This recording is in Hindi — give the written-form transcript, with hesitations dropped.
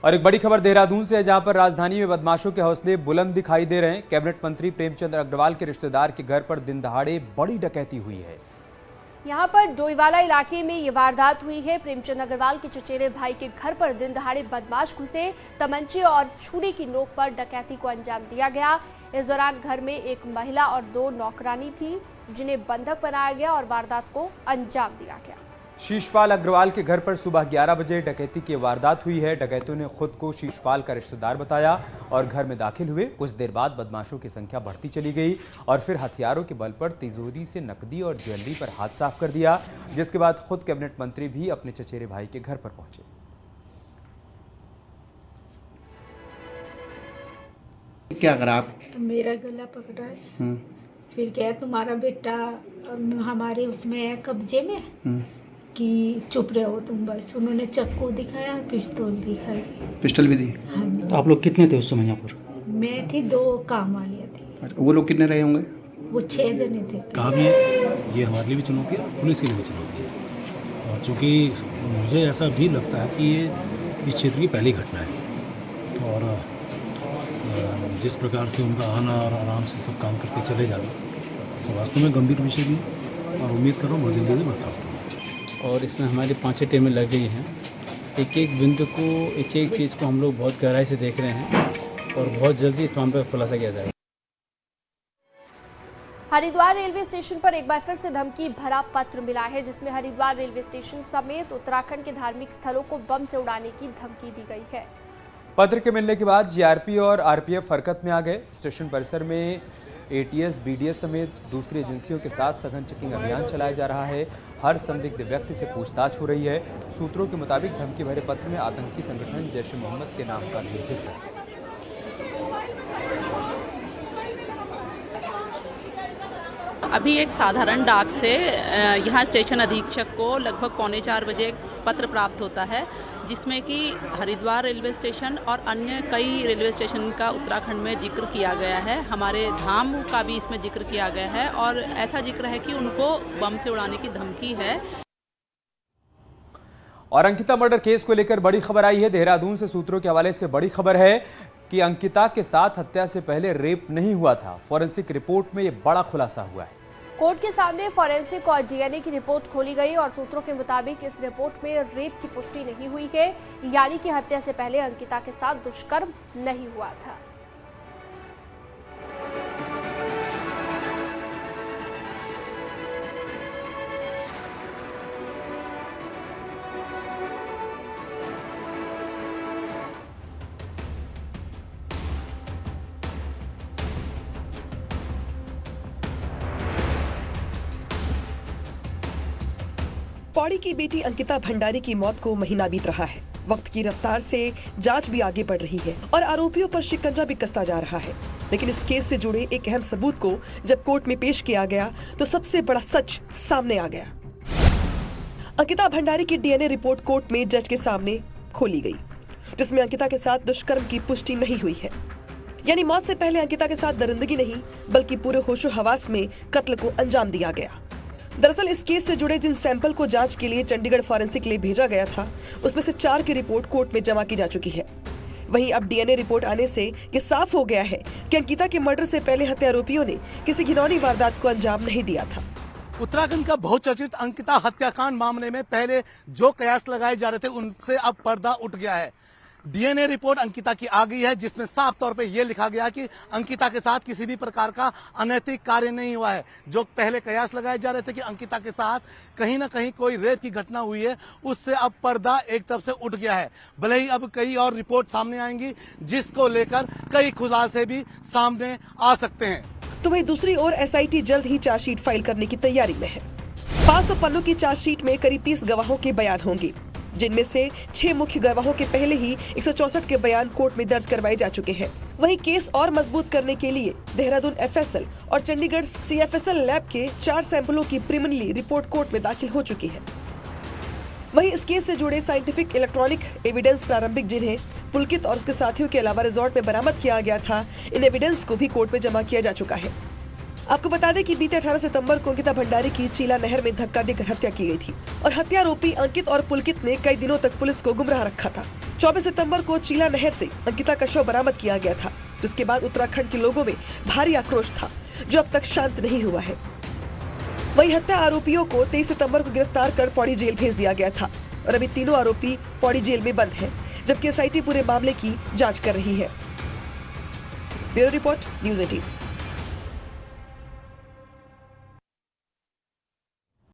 और एक बड़ी खबर देहरादून से है, जहां पर राजधानी में बदमाशों के हौसले बुलंद दिखाई दे रहे हैं। कैबिनेट मंत्री प्रेमचंद अग्रवाल के रिश्तेदार के घर पर दिन दहाड़े बड़ी डकैती हुई है। यहाँ पर डोईवाला इलाके में ये वारदात हुई है। प्रेमचंद अग्रवाल के चचेरे भाई के घर पर दिन दहाड़े बदमाश घुसे, तमंचे और छुरी की नोक पर डकैती को अंजाम दिया गया। इस दौरान घर में एक महिला और 2 नौकरानी थी, जिन्हें बंधक बनाया गया और वारदात को अंजाम दिया गया। शीशपाल अग्रवाल के घर पर सुबह 11 बजे डकैती की वारदात हुई है। डकैतों ने खुद को शीशपाल का रिश्तेदार बताया और घर में दाखिल हुए। कुछ देर बाद बदमाशों की संख्या बढ़ती चली गई और फिर हथियारों के बल पर तिजोरी से नकदी और ज्वेलरी पर हाथ साफ कर दिया, जिसके बाद खुद कैबिनेट मंत्री भी अपने चचेरे भाई के घर पर पहुंचे। क्या करा आप? मेरा गला पकड़ा है, फिर क्या तुम्हारा बेटा हमारे उसमें है कब्जे में कि चुप रहे हो तुम बस। उन्होंने चाकू दिखाया, पिस्तौल दिखाई। पिस्टल भी दी? हाँ जी। तो आप लोग कितने थे उस समय यहाँ पर? मैं थी, 2 काम वालियाँ थी। अच्छा, वो लोग कितने रहे होंगे? वो 6 जने थे। कहा भी है ये हमारे लिए भी चुनौती है, पुलिस के लिए भी चुनौती है। और चूँकि मुझे ऐसा भी लगता है कि ये इस क्षेत्र की पहली घटना है और जिस प्रकार से उनका आना और आराम से सब काम करके चले जाना तो वास्तव में गंभीर विषय भी और उम्मीद कर रहा हूँ बहुत जल्दी से बता। और इसमें हमारी 5 टीमें लग गई हैं। एक एक बिंदु को, एक एक चीज़ को हम लोग बहुत गहराई से देख रहे हैं और बहुत जल्दी इस मामले पर खुलासा किया जाएगा। हरिद्वार रेलवे स्टेशन पर एक बार फिर से धमकी भरा पत्र मिला है, जिसमें हरिद्वार रेलवे स्टेशन समेत उत्तराखंड के धार्मिक स्थलों को बम से उड़ाने की धमकी दी गई है। पत्र के मिलने के बाद जीआरपी और आरपीएफ हरकत में आ गए। स्टेशन परिसर में एटीएस, बीडीएस समेत दूसरी एजेंसियों के साथ सघन चेकिंग अभियान चलाया जा रहा है। हर संदिग्ध व्यक्ति से पूछताछ हो रही है। सूत्रों के मुताबिक धमकी भरे पत्र में आतंकी संगठन जैश ए मोहम्मद के नाम का भी जिक्र है। अभी एक साधारण डाक से यहाँ स्टेशन अधीक्षक को लगभग 3:45 बजे एक पत्र प्राप्त होता है, जिसमें कि हरिद्वार रेलवे स्टेशन और अन्य कई रेलवे स्टेशन का उत्तराखंड में जिक्र किया गया है। हमारे धाम का भी इसमें जिक्र किया गया है और ऐसा जिक्र है कि उनको बम से उड़ाने की धमकी है। और अंकिता मर्डर केस को लेकर बड़ी खबर आई है। देहरादून से सूत्रों के हवाले से बड़ी खबर है कि अंकिता के साथ हत्या से पहले रेप नहीं हुआ था। फॉरेंसिक रिपोर्ट में यह बड़ा खुलासा हुआ है। कोर्ट के सामने फॉरेंसिक और डीएनए की रिपोर्ट खोली गई और सूत्रों के मुताबिक इस रिपोर्ट में रेप की पुष्टि नहीं हुई है, यानी कि हत्या से पहले अंकिता के साथ दुष्कर्म नहीं हुआ था। पौड़ी की बेटी अंकिता भंडारी की मौत को महीना बीत रहा है। वक्त की रफ्तार से जांच भी आगे बढ़ रही है और आरोपियों पर शिकंजा भी कसता जा रहा है। लेकिन इस केस से जुड़े एक अहम सबूत को जब कोर्ट में पेश किया गया तो सबसे बड़ा सच सामने आ गया। अंकिता भंडारी की डीएनए रिपोर्ट कोर्ट में जज के सामने खोली गई, जिसमें अंकिता के साथ दुष्कर्म की पुष्टि नहीं हुई है। यानी मौत से पहले अंकिता के साथ दरिंदगी नहीं, बल्कि पूरे होशो हवास में कत्ल को अंजाम दिया गया। दरअसल इस केस से जुड़े जिन सैंपल को जांच के लिए चंडीगढ़ फॉरेंसिक लिए भेजा गया था, उसमें से 4 की रिपोर्ट कोर्ट में जमा की जा चुकी है। वहीं अब डीएनए रिपोर्ट आने से ये साफ हो गया है कि अंकिता के मर्डर से पहले हत्यारोपियों ने किसी घिनौनी वारदात को अंजाम नहीं दिया था। उत्तराखंड का बहुचर्चित अंकिता हत्याकांड मामले में पहले जो कयास लगाए जा रहे थे, उनसे अब पर्दा उठ गया है। डीएनए रिपोर्ट अंकिता की आ गई है, जिसमें साफ तौर पे ये लिखा गया कि अंकिता के साथ किसी भी प्रकार का अनैतिक कार्य नहीं हुआ है। जो पहले कयास लगाए जा रहे थे कि अंकिता के साथ कहीं ना कहीं कोई रेप की घटना हुई है, उससे अब पर्दा एक तरफ से उठ गया है। भले ही अब कई और रिपोर्ट सामने आएंगी, जिसको लेकर कई खुलासे भी सामने आ सकते हैं। तो वहीं दूसरी ओर एसआईटी जल्द ही चार्जशीट फाइल करने की तैयारी में है। 500 पन्नों की चार्जशीट में करीब 30 गवाहों के बयान होंगे, जिनमें से 6 मुख्य गवाहों के पहले ही 164 के बयान कोर्ट में दर्ज करवाए जा चुके हैं। वहीं केस और मजबूत करने के लिए देहरादून एफएसएल और चंडीगढ़ सीएफएसएल लैब के 4 सैंपलों की प्रीलिमिनरी रिपोर्ट कोर्ट में दाखिल हो चुकी है। वहीं इस केस से जुड़े साइंटिफिक इलेक्ट्रॉनिक एविडेंस प्रारंभिक, जिन्हें पुलकित और उसके साथियों के अलावा रिजॉर्ट में बरामद किया गया था, इन एविडेंस को भी कोर्ट में जमा किया जा चुका है। आपको बता दें कि बीते 18 सितंबर को अंकिता भंडारी की चीला नहर में धक्का देकर हत्या की गई थी और हत्यारोपी अंकित और पुलकित ने कई दिनों तक पुलिस को गुमराह रखा था। 24 सितंबर को चीला नहर से अंकिता का शव बरामद किया गया था, जिसके बाद उत्तराखंड के लोगों में भारी आक्रोश था, जो अब तक शांत नहीं हुआ है। वहीं हत्या आरोपियों को 23 सितंबर को गिरफ्तार कर पौड़ी जेल भेज दिया गया था और अभी तीनों आरोपी पौड़ी जेल में बंद हैं, जबकि एसआईटी पूरे मामले की जांच कर रही है। Bureau report, news 18।